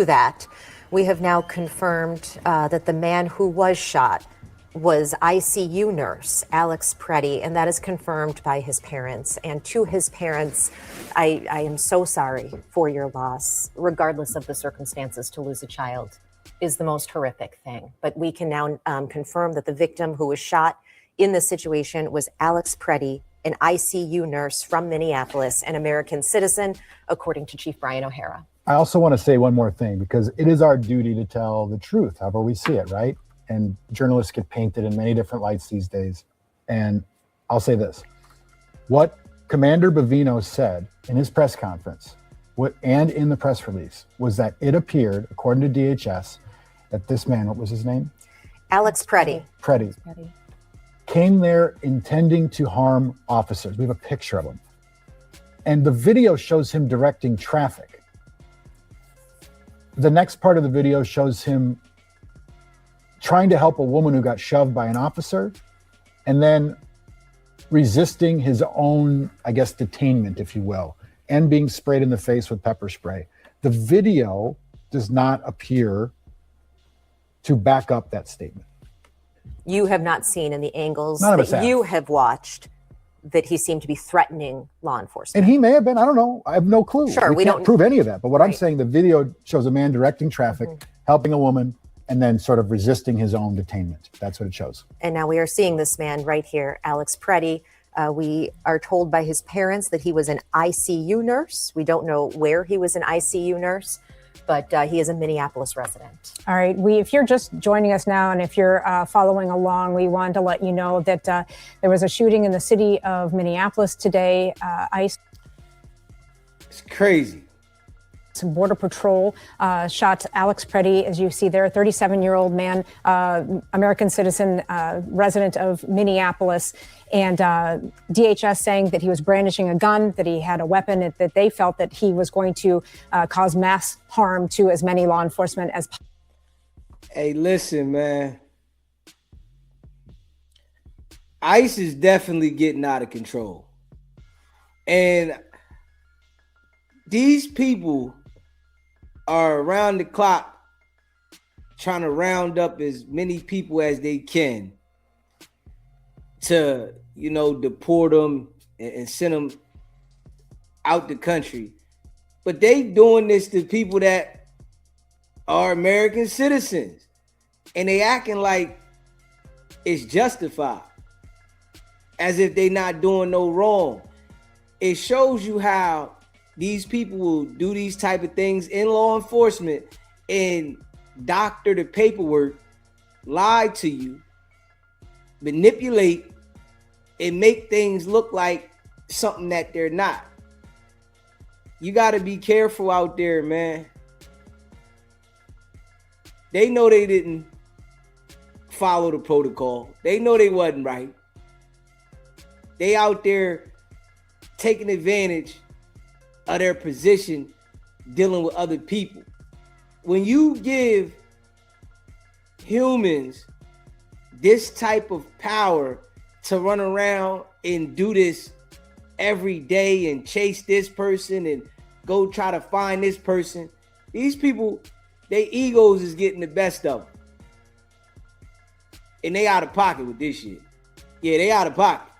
That we have now confirmed that the man who was shot was ICU nurse Alex Preddy, and that is confirmed by his parents. And to his parents, I am so sorry for your loss. Regardless of the circumstances, to lose a child is the most horrific thing. But we can now confirm that the victim who was shot in this situation was Alex Preddy, an ICU nurse from Minneapolis, an American citizen, according to Chief Brian O'Hara. I also want to say one more thing, because it is our duty to tell the truth, however we see it, right? And journalists get painted in many different lights these days. And I'll say this. What Commander Bavino said in his press conference and in the press release was that it appeared, according to DHS, that this man, what was his name? Alex Preddy. Preddy. Came there intending to harm officers. We have a picture of him. And the video shows him directing traffic. The next part of the video shows him trying to help a woman who got shoved by an officer and then resisting his own, I guess, detainment, if you will, and being sprayed in the face with pepper spray. The video does not appear to back up that statement. You have not seen in the angles that you have watched that he seemed to be threatening law enforcement. And he may have been, I don't know, I have no clue. Sure, we can't prove any of that. But what I'm saying, the video shows a man directing traffic, helping a woman, and then sort of resisting his own detainment. That's what it shows. And now we are seeing this man right here, Alex Preddy. We are told by his parents that he was an ICU nurse. We don't know where he was an ICU nurse, but he is a Minneapolis resident. All right. If you're just joining us now, and if you're following along, we wanted to let you know that there was a shooting in the city of Minneapolis today. ICE. It's crazy. Border Patrol shot Alex Preddy, as you see there, a 37-year-old man, American citizen, resident of Minneapolis. And DHS saying that he was brandishing a gun, that he had a weapon, that they felt that he was going to cause mass harm to as many law enforcement as possible. Hey, listen, man. ICE is definitely getting out of control. And these people are around the clock trying to round up as many people as they can to, deport them and send them out the country. But they doing this to people that are American citizens. And they acting like it's justified, as if they not doing no wrong. It shows you how these people will do these type of things in law enforcement and doctor the paperwork, lie to you, manipulate, and make things look like something that they're not. You got to be careful out there, man. They know they didn't follow the protocol. They know they wasn't right. They out there taking advantage of their position dealing with other people. When you give humans this type of power to run around and do this every day and chase this person and go try to find this person, these people, their egos is getting the best of them. And they out of pocket with this shit. Yeah, they out of pocket.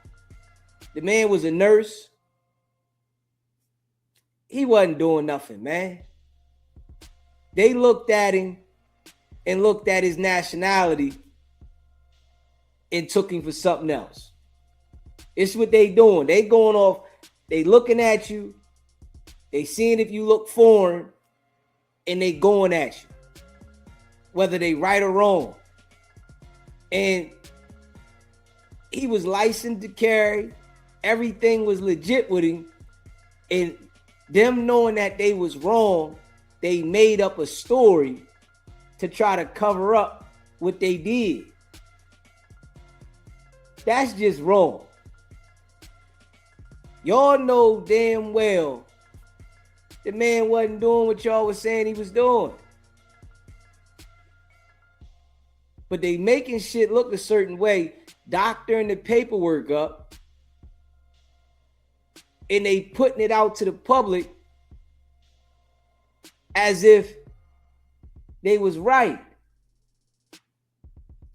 The man was a nurse. He wasn't doing nothing, man. They looked at him and looked at his nationality and took him for something else. It's what they doing. They going off, they looking at you, they seeing if you look foreign, and they going at you, whether they right or wrong. And he was licensed to carry. Everything was legit with him. And them knowing that they was wrong, they made up a story to try to cover up what they did. That's just wrong. Y'all know damn well the man wasn't doing what y'all was saying he was doing. But they making shit look a certain way, doctoring the paperwork up, and they putting it out to the public as if they was right,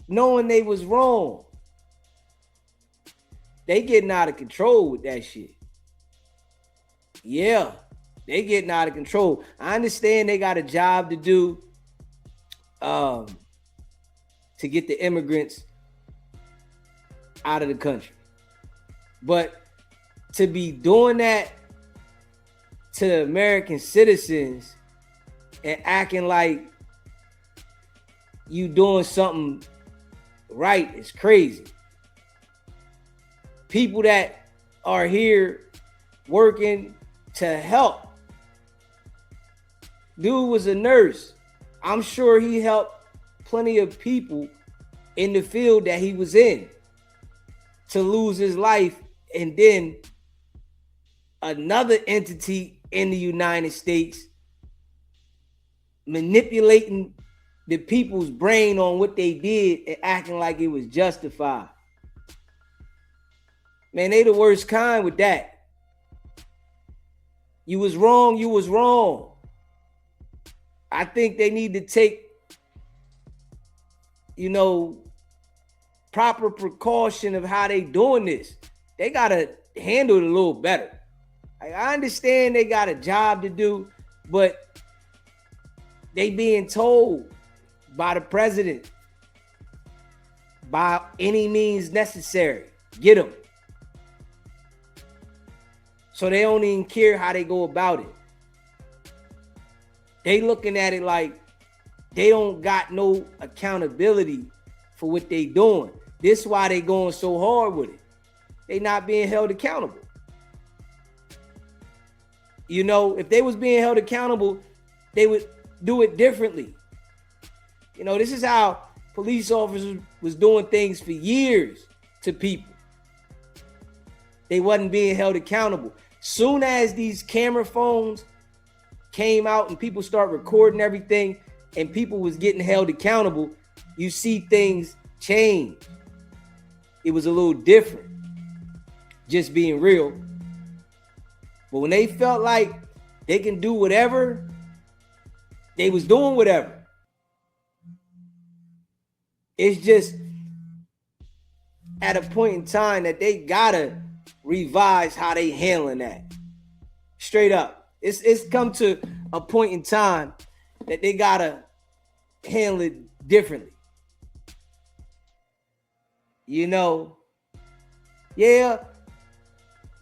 knowing they was wrong. They getting out of control with that shit. Yeah, they getting out of control. I understand they got a job to do to get the immigrants out of the country. But to be doing that to American citizens and acting like you doing something right is crazy. People that are here working to help. Dude was a nurse. I'm sure he helped plenty of people in the field that he was in to lose his life, and then another entity in the United States manipulating the people's brain on what they did and acting like it was justified. Man, they the worst kind with that. You was wrong, you was wrong. I think they need to take, proper precaution of how they doing this. They gotta handle it a little better. I understand they got a job to do, but they being told by the president, by any means necessary, get them. So they don't even care how they go about it. They looking at it like they don't got no accountability for what they doing. This is why they going so hard with it. They not being held accountable. If they was being held accountable, they would do it differently. This is how police officers was doing things for years to people. They wasn't being held accountable. Soon as these camera phones came out and people start recording everything and people was getting held accountable, you see things change. It was a little different, just being real. But when they felt like they can do whatever, they was doing whatever. It's just at a point in time that they gotta revise how they handling that. Straight up. It's come to a point in time that they gotta handle it differently. Yeah,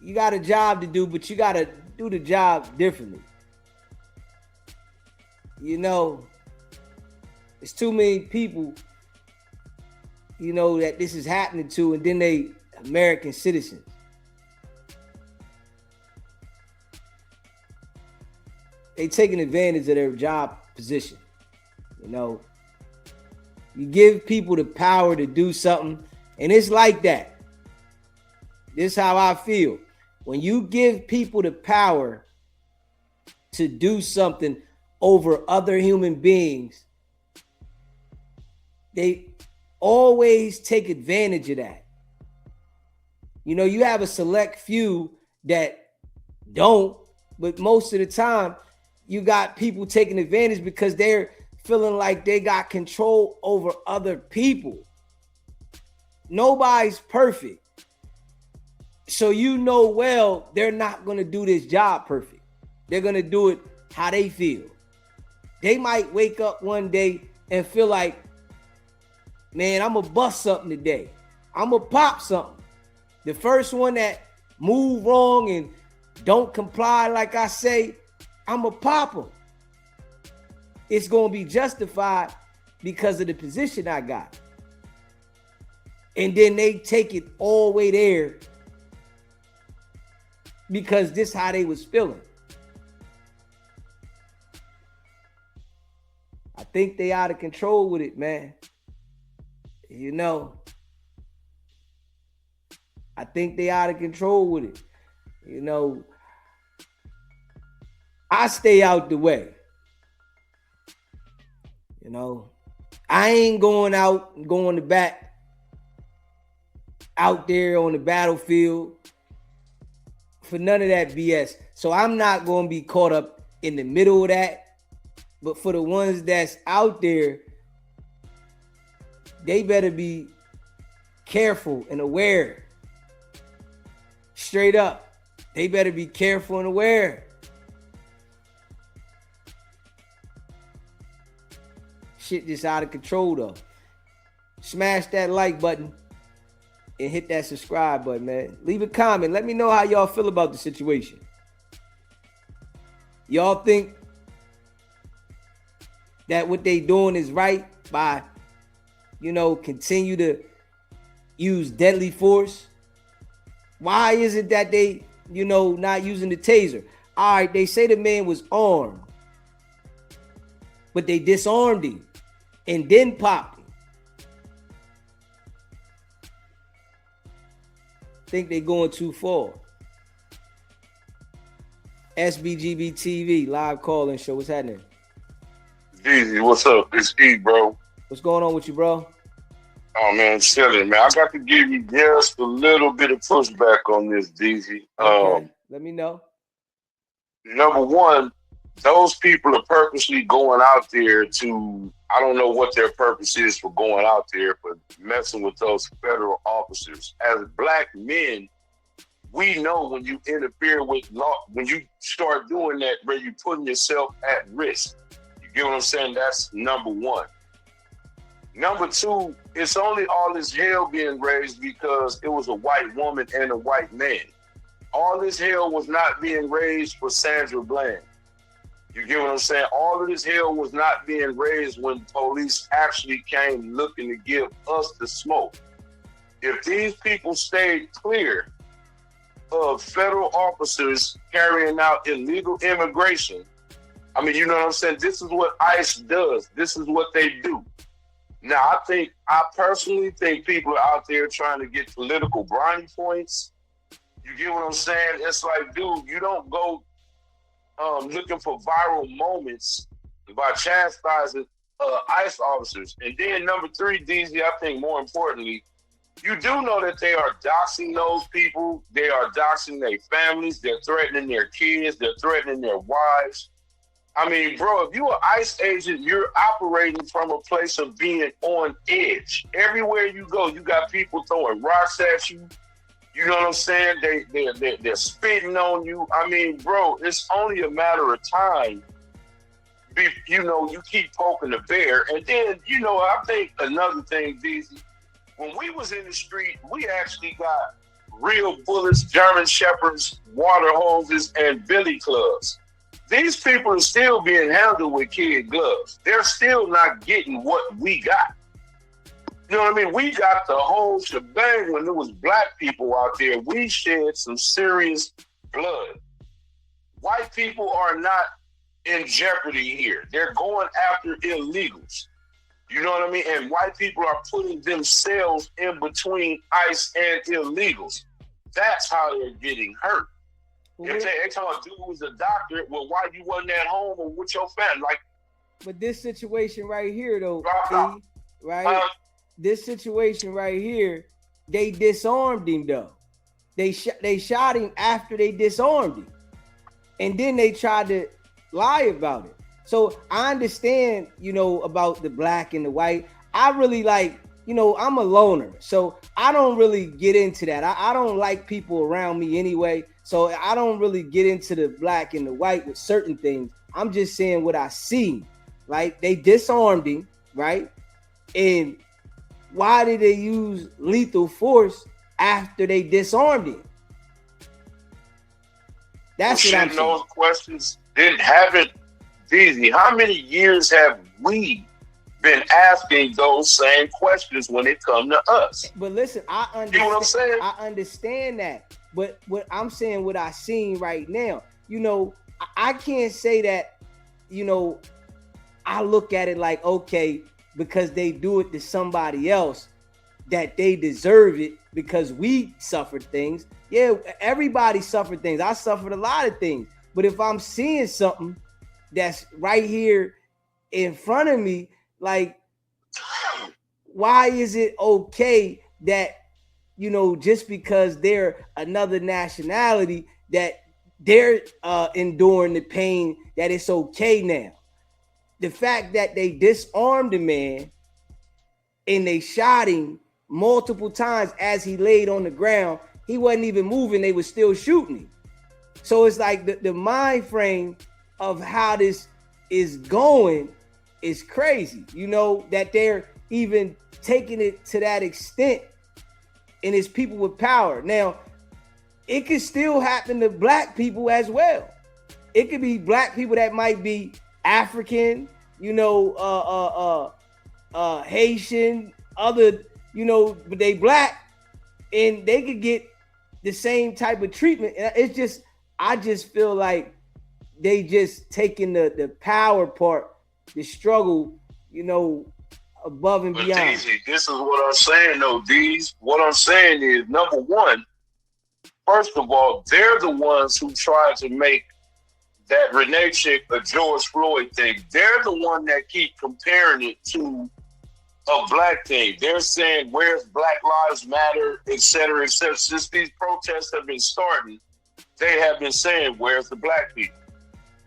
you got a job to do, but you gotta do the job differently. It's too many people, that this is happening to, and then they American citizens. They taking advantage of their job position. You give people the power to do something, and it's like that. This is how I feel. When you give people the power to do something over other human beings, they always take advantage of that. You have a select few that don't, but most of the time you got people taking advantage because they're feeling like they got control over other people. Nobody's perfect. So well, they're not going to do this job perfect. They're going to do it how they feel. They might wake up one day and feel like, man, I'm going to bust something today. I'm going to pop something. The first one that move wrong and don't comply like I say, I'm going to pop them. It's going to be justified because of the position I got. And then they take it all the way there because this how they was feeling. I think they out of control with it, man. I think they out of control with it. I stay out the way. I ain't going out and going to bat out there on the battlefield for none of that BS. So I'm not going to be caught up in the middle of that. But for the ones that's out there, they better be careful and aware. Straight up. They better be careful and aware. Shit just out of control though. Smash that like button and hit that subscribe button, man. Leave a comment. Let me know how y'all feel about the situation. Y'all think that what they doing is right by, continue to use deadly force? Why is it that they, not using the taser? All right, they say the man was armed, but they disarmed him and then popped him. Think they going too far. SBGBTV live call-in show. What's happening? Deezy, what's up? It's E, bro. What's going on with you, bro? Oh man, chilling, man. I got to give you just a little bit of pushback on this, Deezy. Okay. Let me know. Number one, those people are purposely going out there to, I don't know what their purpose is for going out there, but messing with those federal officers. As black men, we know when you interfere with law, when you start doing that, where you're putting yourself at risk. You get what I'm saying? That's number one. Number two, it's only all this hell being raised because it was a white woman and a white man. All this hell was not being raised for Sandra Bland. You get what I'm saying? All of this hell was not being raised when police actually came looking to give us the smoke. If these people stayed clear of federal officers carrying out illegal immigration, I mean, you know what I'm saying? This is what ICE does. This is what they do. Now, I personally think people are out there trying to get political brownie points. You get what I'm saying? It's like, dude, you don't go looking for viral moments by chastising ICE officers. And then number three, DZ, I think more importantly, you do know that they are doxing those people. They are doxing their families. They're threatening their kids. They're threatening their wives. I mean, bro, if you're an ICE agent, you're operating from a place of being on edge. Everywhere you go, you got people throwing rocks at you. You know what I'm saying? They're spitting on you. I mean, bro, it's only a matter of time. You keep poking the bear. And then, I think another thing, Deezy, when we was in the street, we actually got real bullets, German Shepherds, water hoses, and billy clubs. These people are still being handled with kid gloves. They're still not getting what we got. You know what I mean? We got the whole shebang when there was black people out there. We shed some serious blood. White people are not in jeopardy here. They're going after illegals. You know what I mean? And white people are putting themselves in between ICE and illegals. That's how they're getting hurt. If they tell a dude was a doctor, well, why you wasn't at home or with your family? But this situation right here, though, right? This situation right here, they disarmed him, though. They shot him after they disarmed him, and then they tried to lie about it. So I understand, about the black and the white. I really I'm a loner, so I don't really get into that. I don't like people around me anyway. So I don't really get into the black and the white with certain things. I'm just saying what I see. Like, they disarmed him, right? And why did they use lethal force after they disarmed him? That's what I'm saying. Those questions didn't have it easy. How many years have we been asking those same questions when it come to us? But listen, I understand. You know what I'm saying? I understand that. But what I'm saying, what I seen right now, I can't say that, I look at it like, okay, because they do it to somebody else, that they deserve it because we suffered things. Yeah, everybody suffered things. I suffered a lot of things. But if I'm seeing something that's right here in front of me, like, why is it okay that, just because they're another nationality, that they're enduring the pain, that it's okay now? the fact that they disarmed the man and they shot him multiple times as he laid on the ground, he wasn't even moving, they were still shooting him. So it's like the mind frame of how this is going is crazy, you know, that they're even taking it to that extent, and it's people with power. Now, it could still happen to black people as well. It could be black people that might be African, you know, Haitian, other, you know, but they black, and they could get the same type of treatment. It's just, I just feel like they just taking the power part, the struggle, you know, above and beyond. Deezy, this is what I'm saying though, Deez. What I'm saying is, number one, first of all, they're the ones who tried to make that Renee chick a George Floyd thing. They're the one that keep comparing it to a black thing. They're saying, where's Black Lives Matter, et cetera, et cetera. Since these protests have been starting, they have been saying, where's the black people?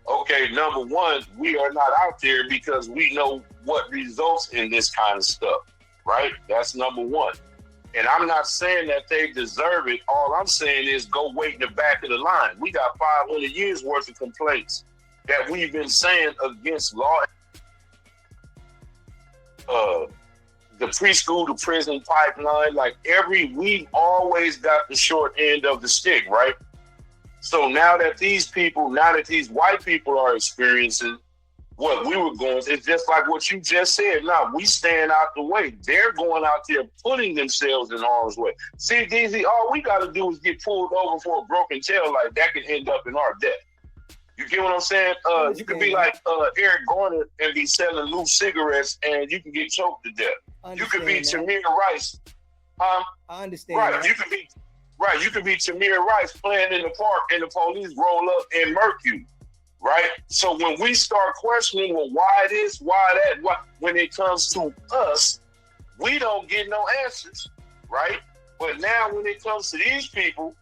Okay, number one, we are not out there because we know what results in this kind of stuff, right? That's number one. And I'm not saying that they deserve it. All I'm saying is go wait in the back of the line. We got 500 years worth of complaints that we've been saying against law. The preschool to prison pipeline, like we've always got the short end of the stick, right? So now that these white people are experiencing what we were going through, it's just like what you just said. Now we stand out the way. They're going out there putting themselves in harm's way. See, Deezy, all we got to do is get pulled over for a broken tail light. That could end up in our death. You get what I'm saying? You could be like Eric Garner and be selling loose cigarettes, and you can get choked to death. You could be Tamir Rice. I understand. Right. That. You could be Tamir Rice playing in the park, and the police roll up and murk you. Right. So when we start questioning, well, why this, why that, why, when it comes to us, we don't get no answers. Right. But now when it comes to these people,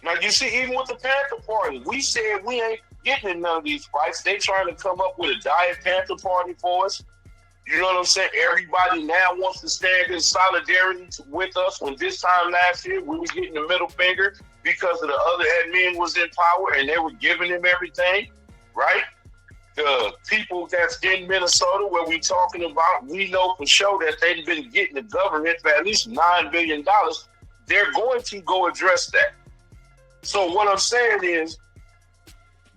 now you see, even with the Panther Party, we said we ain't getting in none of these fights. They trying to come up with a Diet Panther Party for us. You know what I'm saying? Everybody now wants to stand in solidarity with us, when this time last year we were getting the middle finger because of the other admin was in power and they were giving him everything, right? The people that's in Minnesota where we talking about, we know for sure that they've been getting the government for at least $9 billion. They're going to go address that. So what I'm saying is,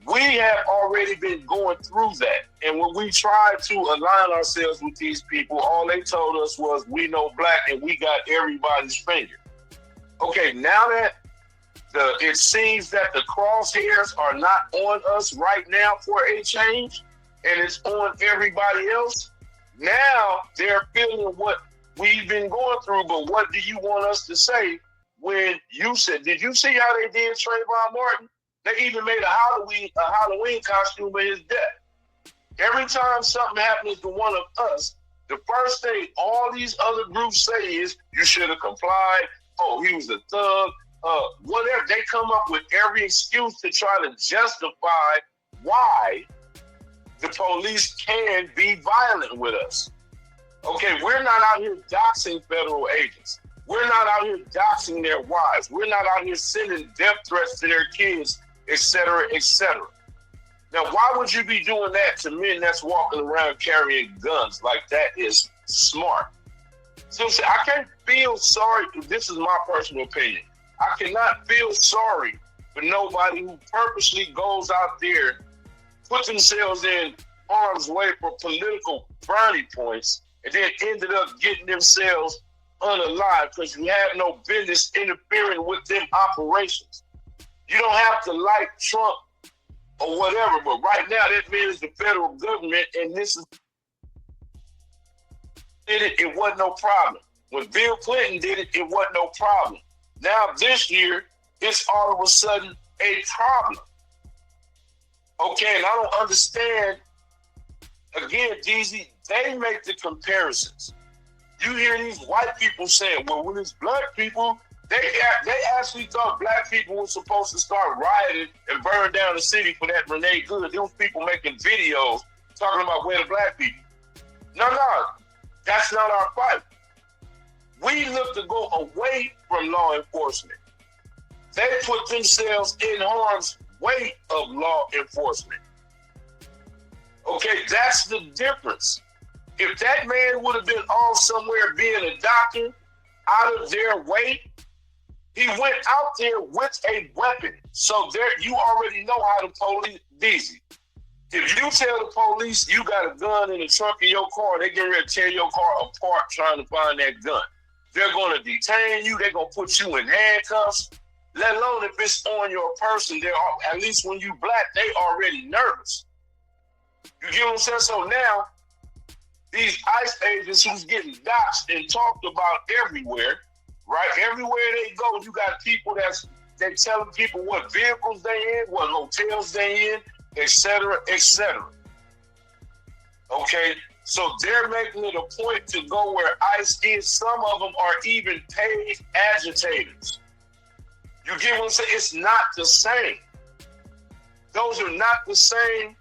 we have already been going through that. And when we tried to align ourselves with these people, all they told us was, we know black and we got everybody's finger. Okay, now that it seems that the crosshairs are not on us right now for a change, and it's on everybody else, now they're feeling what we've been going through. But what do you want us to say when you said, did you see how they did Trayvon Martin? They even made a Halloween costume of his death. Every time something happens to one of us, the first thing all these other groups say is, you should have complied. Oh, he was a thug. Whatever. They come up with every excuse to try to justify why the police can be violent with us. Okay, we're not out here doxing federal agents. We're not out here doxing their wives. We're not out here sending death threats to their kids, et cetera, et cetera. Now, why would you be doing that to men that's walking around carrying guns? Like, that is smart. So I can't feel sorry. This is my personal opinion. I cannot feel sorry for nobody who purposely goes out there, puts themselves in harm's way for political brownie points, and then ended up getting themselves unalive because you have no business interfering with them operations. You don't have to like Trump or whatever, but right now that means the federal government, and this is did it, it wasn't no problem. When Bill Clinton did it, it wasn't no problem. Now this year, it's all of a sudden a problem. Okay, and I don't understand. Again, Deezy, they make the comparisons. You hear these white people saying, well, when it's black people, they actually thought black people were supposed to start rioting and burn down the city for that Renee Good. There was people making videos talking about where the black people. No, that's not our fight. We look to go away from law enforcement. They put themselves in harm's way of law enforcement. Okay, that's the difference. If that man would have been off somewhere being a doctor, out of their way, he went out there with a weapon. So there, you already know how the police, Deezy. If you tell the police you got a gun in the trunk of your car, they get ready to tear your car apart trying to find that gun. They're going to detain you. They're going to put you in handcuffs. Let alone if it's on your person, at least when you black, they already nervous. You get what I'm saying? So now, these ICE agents who's getting doxxed and talked about everywhere, right? Everywhere they go, you got people they're telling people what vehicles they in, what hotels they in, et cetera, et cetera. Okay, so they're making it a point to go where ICE is. Some of them are even paid agitators. You get what I'm saying? It's not the same. Those are not the same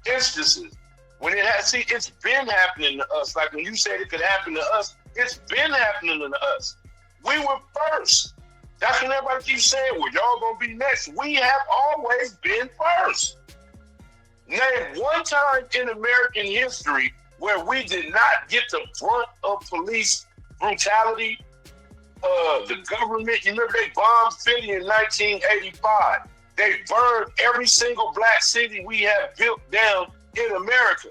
instances. When it's been happening to us. Like when you said it could happen to us, it's been happening to us. We were first. That's when everybody keeps saying, well, y'all gonna be next. We have always been first. Name one time in American history where we did not get the brunt of police brutality. The government, you remember they bombed Philly in 1985. They burned every single black city we have built down in America.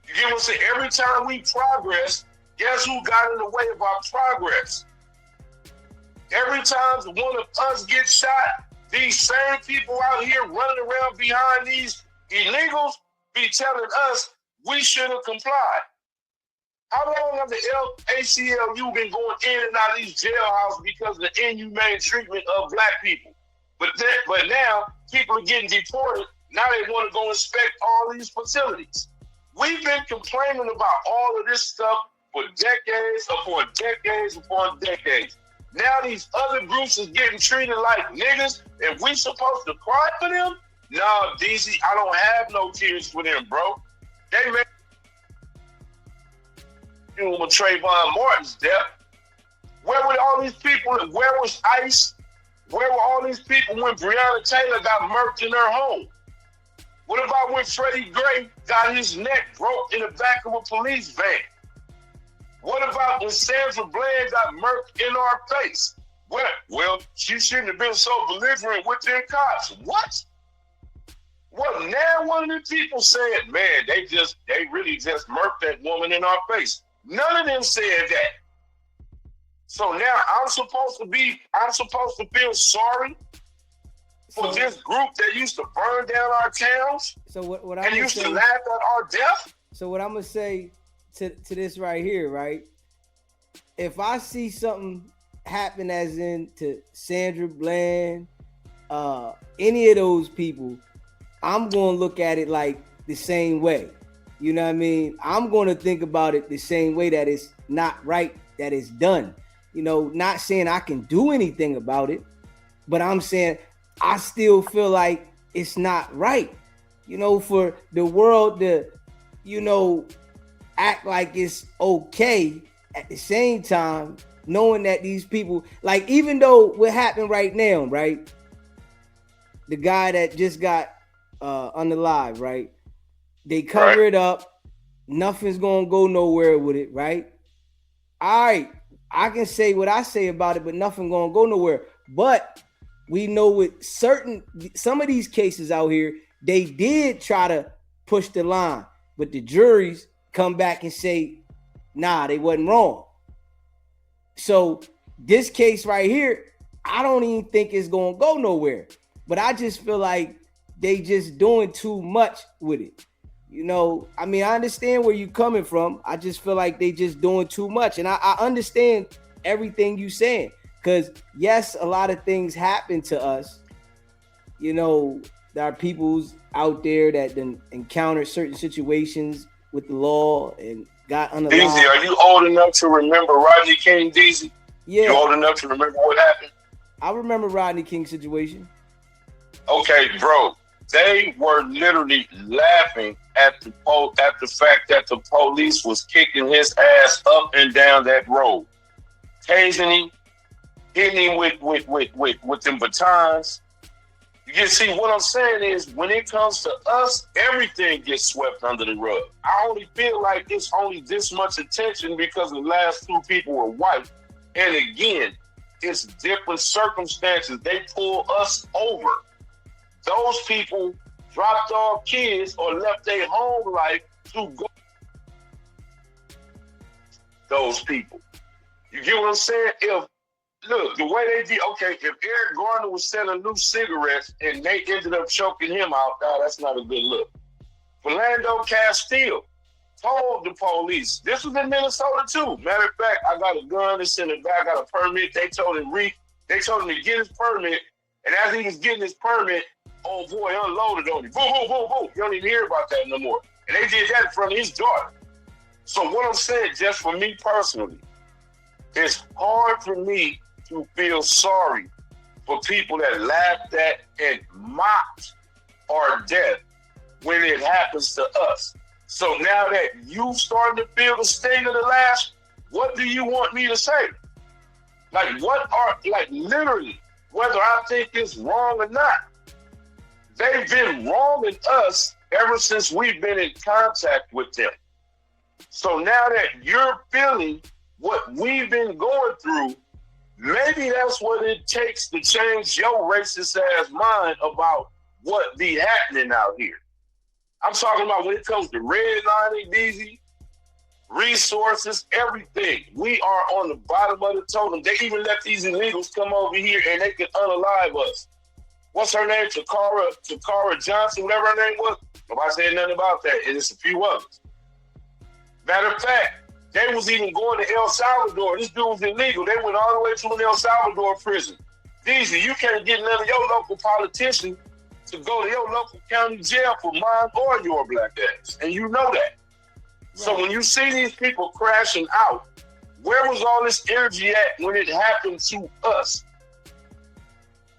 You get what I'm saying? Every time we progress, guess who got in the way of our progress? Every time one of us gets shot, these same people out here running around behind these illegals be telling us we should have complied. How long have the ACLU been going in and out of these jailhouses because of the inhumane treatment of black people? But now people are getting deported. Now they want to go inspect all these facilities. We've been complaining about all of this stuff for decades upon decades upon decades. Now these other groups is getting treated like niggas, and we supposed to cry for them? No, Deezy, I don't have no tears for them, bro. They made with Trayvon Martin's death. Where were all these people? Where was ICE? Where were all these people when Breonna Taylor got murked in her home? What about when Freddie Gray got his neck broke in the back of a police van? What about when Sandra Bland got murked in our face? Well, she shouldn't have been so belligerent with their cops. What? Well, now one of the people said, man, they really just murked that woman in our face. None of them said that. So now I'm supposed to feel sorry for this group that used to burn down our towns. So what and used to laugh at our death. So what I'm gonna say to this right here, right? If I see something happen, as in to Sandra Bland, any of those people, I'm gonna look at it like the same way. You know what I mean? I'm gonna think about it the same way, that it's not right, that it's done. You know, not saying I can do anything about it, but I'm saying I still feel like it's not right. You know, for the world to, you know, act like it's okay at the same time, knowing that these people, like, even though what happened right now, right? The guy that just got unalive, right? They cover it up. Nothing's gonna go nowhere with it, right? All right, I can say what I say about it, but nothing gonna go nowhere. But we know with some of these cases out here, they did try to push the line, but the juries come back and say, nah, they wasn't wrong. So this case right here, I don't even think it's gonna go nowhere. But I just feel like they just doing too much with it. You know, I mean, I understand where you're coming from. I just feel like they just doing too much. And I understand everything you saying. Because, yes, a lot of things happen to us. You know, there are peoples out there that then encounter certain situations with the law and got unalive. Deezy, are you old enough to remember Rodney King, Deezy? Yeah. You old enough to remember what happened? I remember Rodney King's situation. Okay, bro. They were literally laughing at the fact that the police was kicking his ass up and down that road, tasing him, hitting him with them batons. You see, what I'm saying is, when it comes to us, everything gets swept under the rug. I only feel like it's only this much attention because the last two people were white. And again, it's different circumstances. They pull us over. Those people dropped off kids or left their home life to go. Those people. You get what I'm saying? Look, the way they did, okay, if Eric Garner was selling new cigarettes and they ended up choking him out, that's not a good look. Philando Castile told the police, this was in Minnesota too. Matter of fact, I got a gun that's in the back, I got a permit. They told him to get his permit, and as he was getting his permit, oh boy, unloaded on him. Boom, boom, boom, boom. You don't even hear about that no more. And they did that in front of his daughter. So what I'm saying, just for me personally, it's hard for me to feel sorry for people that laughed at and mocked our death when it happens to us. So now that you starting to feel the sting of the lash, what do you want me to say? Literally, whether I think it's wrong or not, they've been wronging us ever since we've been in contact with them. So now that you're feeling what we've been going through, maybe that's what it takes to change your racist ass mind about what be happening out here. I'm talking about when it comes to redlining, Deezy, resources, everything. We are on the bottom of the totem. They even let these illegals come over here and they can unalive us. What's her name? Takara Johnson, whatever her name was. Nobody said nothing about that, and it's a few others. Matter of fact, they was even going to El Salvador. This dude was illegal. They went all the way to an El Salvador prison. Deezy, you can't get none of your local politicians to go to your local county jail for mine or your black ass. And you know that. Right. So when you see these people crashing out, where was all this energy at when it happened to us?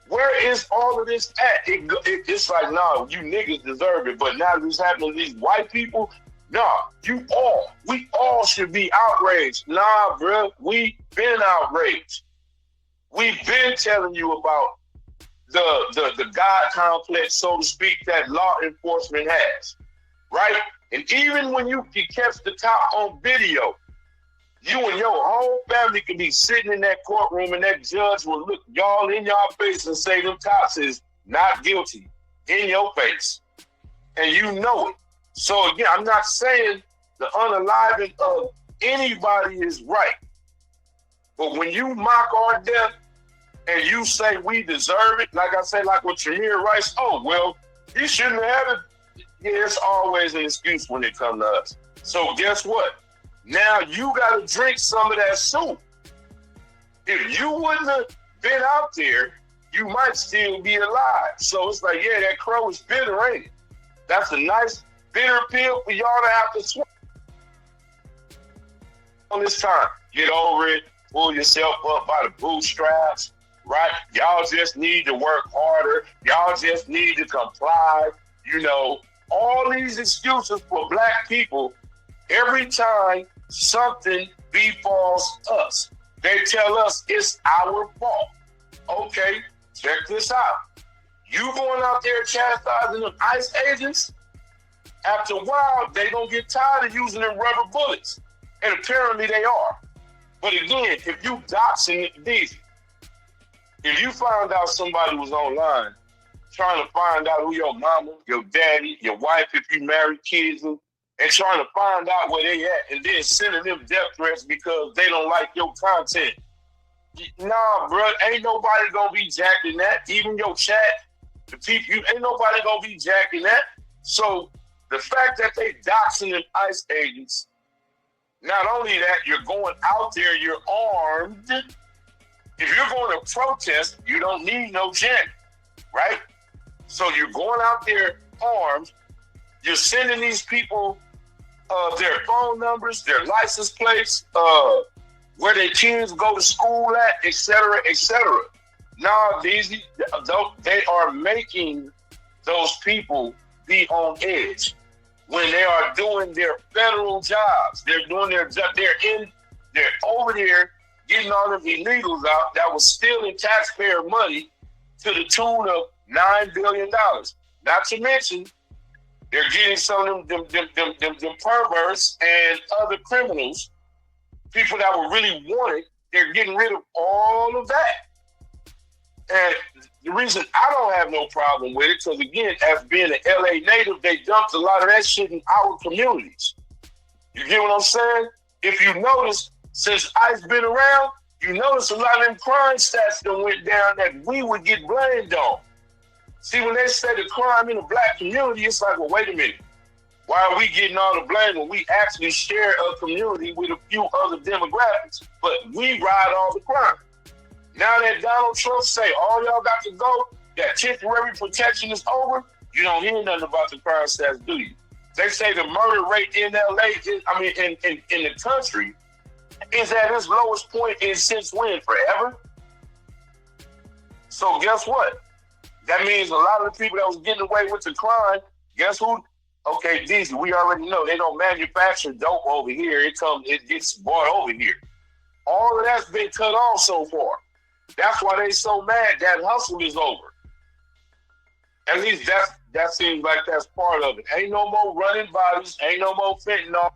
Where is all of this at? It's like, no, you niggas deserve it. But now this happening to these white people, we all should be outraged. Nah, bro, we been outraged. We've been telling you about the God complex, so to speak, that law enforcement has, right? And even when you can catch the cop on video, you and your whole family can be sitting in that courtroom and that judge will look y'all in your face and say them cops is not guilty in your face. And you know it. So again, I'm not saying the unaliving of anybody is right. But when you mock our death and you say we deserve it, like I say, like with Tamir Rice, oh, well, he shouldn't have it. Yeah, it's always an excuse when it comes to us. So guess what? Now you got to drink some of that soup. If you wouldn't have been out there, you might still be alive. So it's like, yeah, that crow is bitter, ain't it? That's a nice bitter pill for y'all to have to swallow. On this time, get over it, pull yourself up by the bootstraps, right? Y'all just need to work harder. Y'all just need to comply. You know, all these excuses for black people, every time something befalls us, they tell us it's our fault. Okay, check this out. You going out there chastising them ICE agents, after a while, they gonna get tired of using them rubber bullets. And apparently they are. But again, if you doxing Deezy, if you found out somebody was online trying to find out who your mama, your daddy, your wife, if you married, kids, and trying to find out where they at, and then sending them death threats because they don't like your content. Nah, bro, ain't nobody gonna be jacking that. Even your chat, the people, ain't nobody gonna be jacking that. So the fact that they doxing them ICE agents, not only that, you're going out there, you're armed. If you're going to protest, you don't need no jacket, right? So you're going out there armed. You're sending these people their phone numbers, their license plates, where their kids go to school at, et cetera, et cetera. Now, they are making those people be on edge. when they are doing their federal jobs. They're doing their job. They're over there getting all of the illegals out that was stealing taxpayer money to the tune of $9 billion. Not to mention, they're getting some of them perverts and other criminals, people that were really wanted. They're getting rid of all of that. And the reason I don't have no problem with it, because again, as being an LA native, they dumped a lot of that shit in our communities. You get what I'm saying? If you notice, since I've been around, you notice a lot of them crime stats that went down that we would get blamed on. See, when they say the crime in the black community, it's like, well, wait a minute. Why are we getting all the blame when we actually share a community with a few other demographics, but we ride all the crime? Now that Donald Trump say all y'all got to go, that temporary protection is over, you don't hear nothing about the crime stats, do you? They say the murder rate in LA, in the country, is at its lowest point in since when? Forever? So guess what? That means a lot of the people that was getting away with the crime, guess who? Okay, Deezy, we already know they don't manufacture dope over here. It gets bought over here. All of that's been cut off so far. That's why they so mad that hustle is over. At least that seems like that's part of it. Ain't no more running bodies. Ain't no more fentanyl.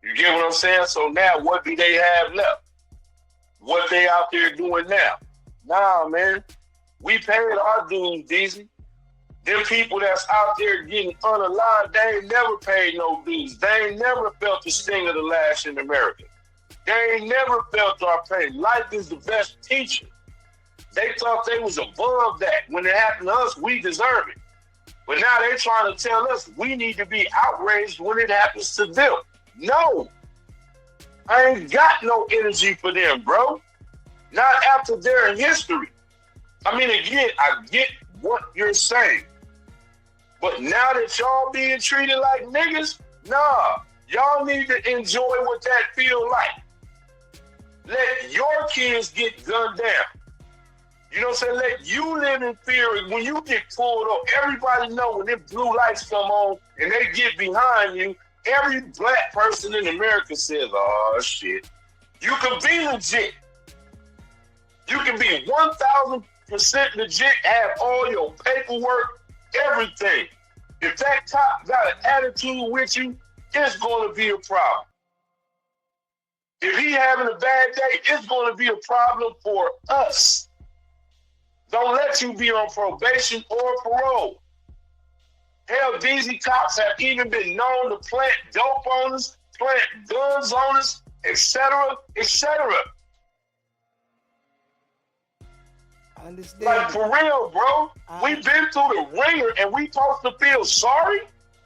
You get what I'm saying? So now what do they have left? What they out there doing now? Nah, man. We paid our dues, Deezy. Them people that's out there getting unalive, they ain't never paid no dues. They ain't never felt the sting of the lash in America. They ain't never felt our pain. Life is the best teacher. They thought they was above that. When it happened to us, we deserve it. But now they trying to tell us we need to be outraged when it happens to them. No. I ain't got no energy for them, bro. Not after their history. I mean, again, I get what you're saying. But now that y'all being treated like niggas, nah. Y'all need to enjoy what that feel like. Let your kids get gunned down. You know what I'm saying? Let you live in fear. When you get pulled up, everybody know when them blue lights come on and they get behind you, every black person in America says, oh, shit. You can be legit. You can be 1,000% legit, have all your paperwork, everything. If that cop got an attitude with you, it's going to be a problem. If he having a bad day, it's going to be a problem for us. Don't let you be on probation or parole. Hell, Deezy cops have even been known to plant dope on us, plant guns on us, etc., etc. I understand. Like, for real, bro. We've been through the ringer and we supposed to feel sorry?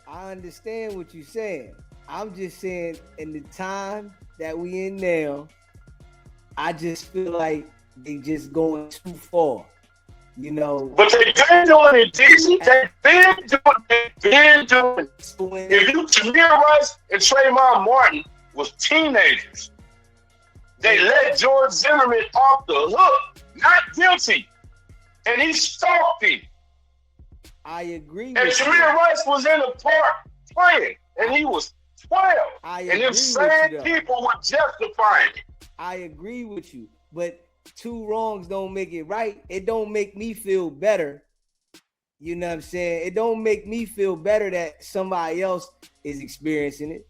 I understand what you're saying. I'm just saying, in the time that we in now, I just feel like they just going too far. You know. But they've been doing it, Deezy. They've been doing it. If you, Tamir Rice and Trayvon Martin was teenagers, they let George Zimmerman off the hook, not guilty. And he stalked him. I agree and with you. And Tamir Rice was in the park playing, and he was 12. And them same people were justifying it. I agree with you. But two wrongs don't make it right. It don't make me feel better. You know what I'm saying? It don't make me feel better that somebody else is experiencing it.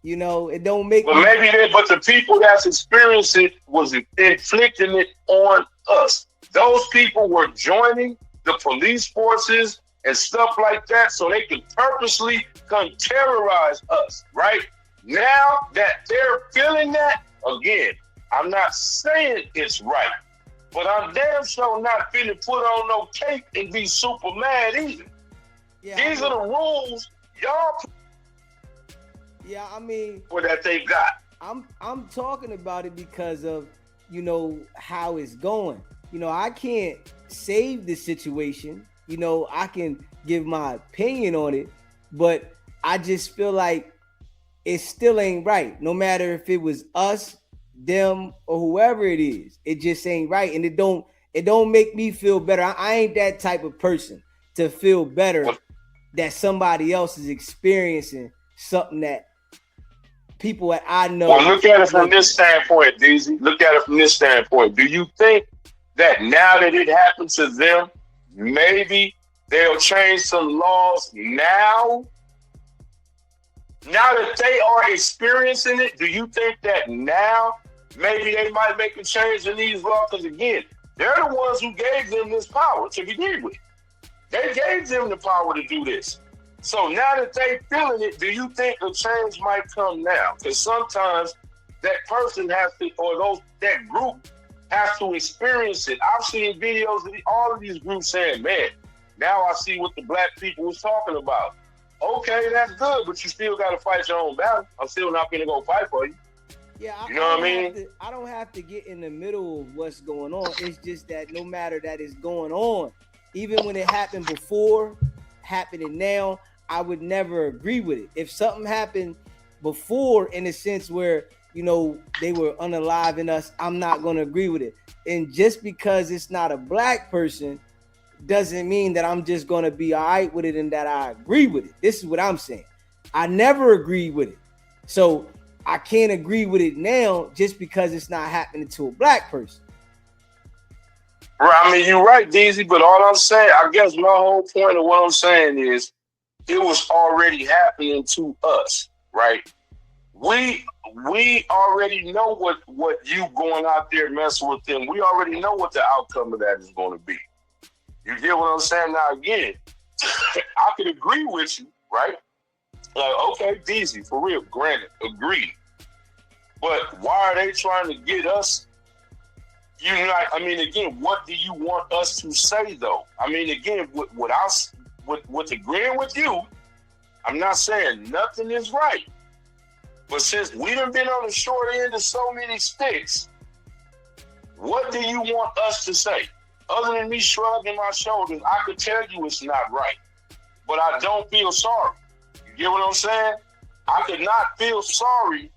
You know, it don't make but but the people that's experiencing it was inflicting it on us. Those people were joining the police forces and stuff like that so they could purposely come terrorize us, right? Now that they're feeling that, again, I'm not saying it's right, but I'm damn sure not finna put on no cape and be super mad either. Yeah, these are the rules y'all. Yeah, I mean, for that they got. I'm talking about it because of, you know, how it's going. You know, I can't save the situation. You know, I can give my opinion on it, but I just feel like it still ain't right. No matter if it was us, them, or whoever it is, it just ain't right. And it don't make me feel better. I ain't that type of person to feel better that somebody else is experiencing something that people that I know. Well, look at it from this standpoint, Deezy. Look at it from this standpoint. Do you think that now that it happened to them, maybe they'll change some laws now? Now that they are experiencing it, do you think that now maybe they might make a change in these laws? Because again, they're the ones who gave them this power to begin with. They gave them the power to do this. So now that they feeling it, do you think a change might come now? Because sometimes that person has to, or that group has to experience it. I've seen videos of all of these groups saying, man, now I see what the black people was talking about. Okay, that's good, but you still got to fight your own battle. I'm still not going to go fight for you. Yeah, you know what I mean? I don't have to get in the middle of what's going on. It's just that no matter that it's going on, even when it happened before, happening now, I would never agree with it. If something happened before in a sense where, you know, they were unaliving us, I'm not going to agree with it. And just because it's not a black person doesn't mean that I'm just going to be all right with it and that I agree with it. This is what I'm saying. I never agreed with it. So I can't agree with it now just because it's not happening to a black person. Right, I mean, you're right, Deezy, but all I'm saying, I guess my whole point of what I'm saying is it was already happening to us, right? We already know what you going out there messing with them. We already know what the outcome of that is going to be. You get what I'm saying? Now, again, I could agree with you, right? Like, okay, Deezy, for real, granted, agreed. But why are they trying to get us? I mean, again, what do you want us to say, though? I mean, again, with agreeing with you, I'm not saying nothing is right. But since we done been on the short end of so many sticks, what do you want us to say? Other than me shrugging my shoulders, I could tell you it's not right. But I don't feel sorry. You get what I'm saying? I could not feel sorry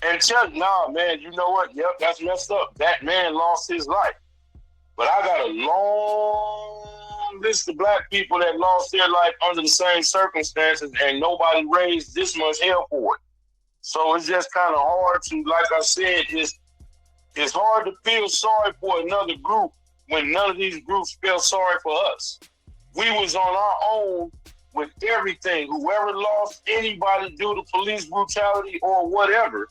and tell you, nah, man, you know what? Yep, that's messed up. That man lost his life. But I got a long list of black people that lost their life under the same circumstances and nobody raised this much hell for it. So it's just kind of hard to, like I said, it's hard to feel sorry for another group when none of these groups felt sorry for us. We was on our own with everything. Whoever lost anybody due to police brutality or whatever,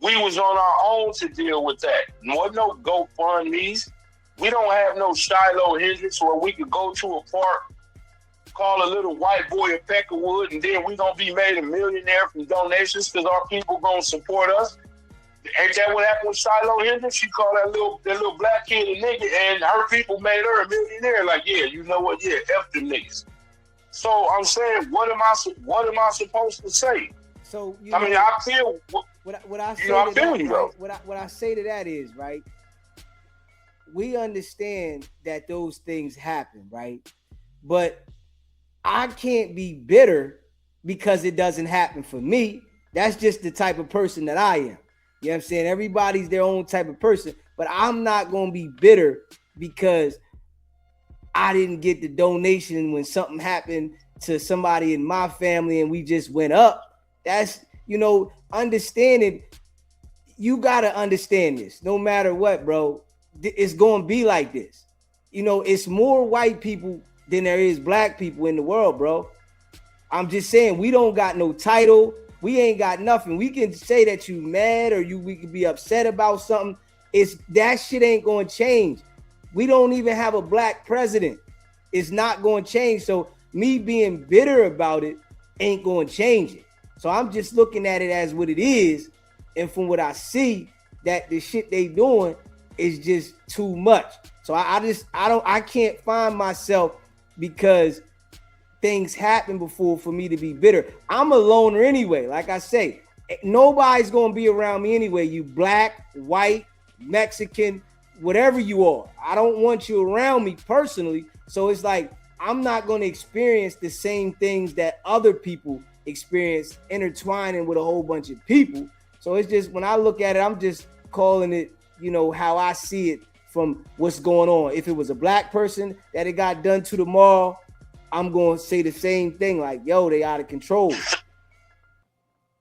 we was on our own to deal with that. No GoFundMe's. We don't have no Shiloh Hendricks where we could go to a park, call a little white boy a Peckerwood, and then we gonna be made a millionaire from donations because our people gonna support us. Ain't that what happened with Shiloh Hendricks? She called that little black kid a nigga, and her people made her a millionaire. Like, yeah, you know what? Yeah, F them niggas. So I'm saying, what am I supposed to say? So I feel what I say. You know, I feel you though. What I say to that is, right, we understand that those things happen, right? But I can't be bitter because it doesn't happen for me. That's just the type of person that I am. You know what I'm saying? Everybody's their own type of person, but I'm not going to be bitter because I didn't get the donation when something happened to somebody in my family and we just went up. That's, understanding. You got to understand this. No matter what, bro, it's going to be like this. It's more white people than there is black people in the world, bro. I'm just saying, we don't got no title. We ain't got nothing. We can say that you mad or we could be upset about something. That shit ain't going to change. We don't even have a black president. It's not going to change. So me being bitter about it ain't going to change it. So I'm just looking at it as what it is. And from what I see, that the shit they doing is just too much. So I can't find myself because things happened before for me to be bitter. I'm a loner anyway. Like I say, nobody's going to be around me anyway. You black, white, Mexican, whatever you are. I don't want you around me personally. So it's like, I'm not going to experience the same things that other people experience intertwining with a whole bunch of people. So it's just, when I look at it, I'm just calling it, how I see it from what's going on. If it was a black person that it got done to tomorrow, I'm going to say the same thing. Like, yo, they out of control.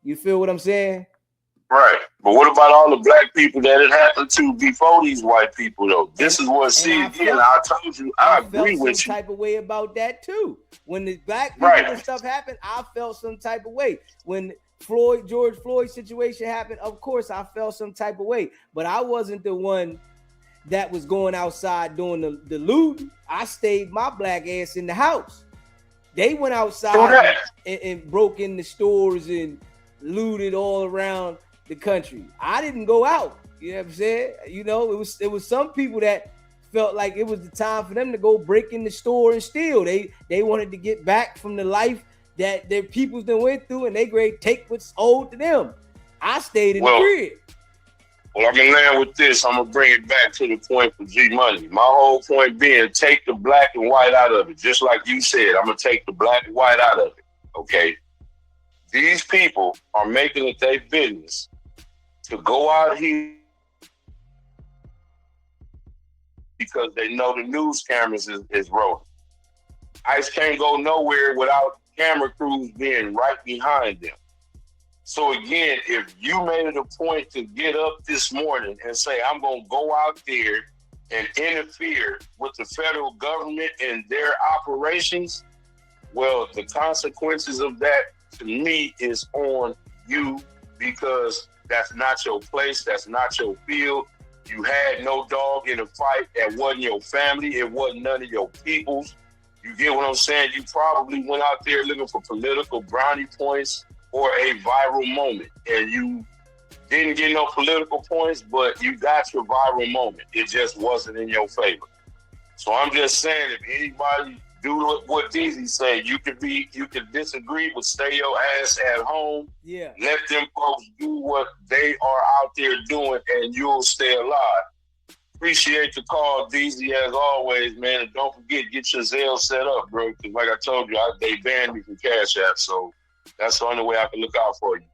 You feel what I'm saying? Right. But what about all the black people that it happened to before these white people, though? This is what, see, again, I told you, I agree with you. I felt some type of way about that, too. When the black people and stuff happened, I felt some type of way. When George Floyd situation happened, of course, I felt some type of way. But I wasn't the one that was going outside doing the looting. I stayed my black ass in the house. They went outside and broke in the stores and looted all around the country. I didn't go out. You know what I'm saying? You know, it was some people that felt like it was the time for them to go break in the store and steal. They wanted to get back from the life that their peoples done went through, and they great take what's owed to them. I stayed in the crib. Well, I'm gonna land with this. I'm gonna bring it back to the point for G Money. My whole point being, take the black and white out of it. Just like you said, I'm gonna take the black and white out of it. Okay. These people are making it their business to go out here because they know the news cameras is rolling. ICE can't go nowhere without camera crews being right behind them. So again, if you made it a point to get up this morning and say, I'm going to go out there and interfere with the federal government and their operations, well, the consequences of that to me is on you, because that's not your place. That's not your field. You had no dog in the fight. That wasn't your family. It wasn't none of your peoples. You get what I'm saying? You probably went out there looking for political brownie points or a viral moment, and you didn't get no political points, but you got your viral moment. It just wasn't in your favor. So I'm just saying, if anybody do what Deezy said, you can disagree, but stay your ass at home. Yeah. Let them folks do what they are out there doing, and you'll stay alive. Appreciate the call, Deezy, as always, man. And don't forget, get your Zelle set up, bro. Because like I told you, they banned me from Cash App, so that's the only way I can look out for you.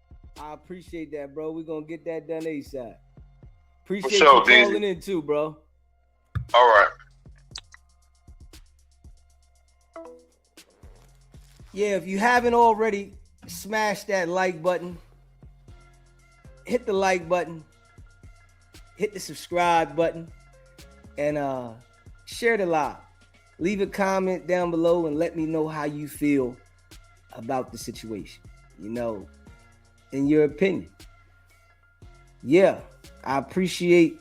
I appreciate that, bro. We're going to get that done ASAP. Appreciate you calling Deezy. In too, bro. All right. Yeah, if you haven't already, smash that like button. Hit the like button. Hit the subscribe button. And share the live. Leave a comment down below and let me know how you feel about the situation. You know, in your opinion. Yeah, I appreciate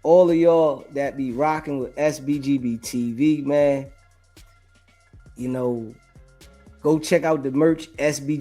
all of y'all that be rocking with SBGBTV, man. You know, go check out the merch, sbgbtv.com.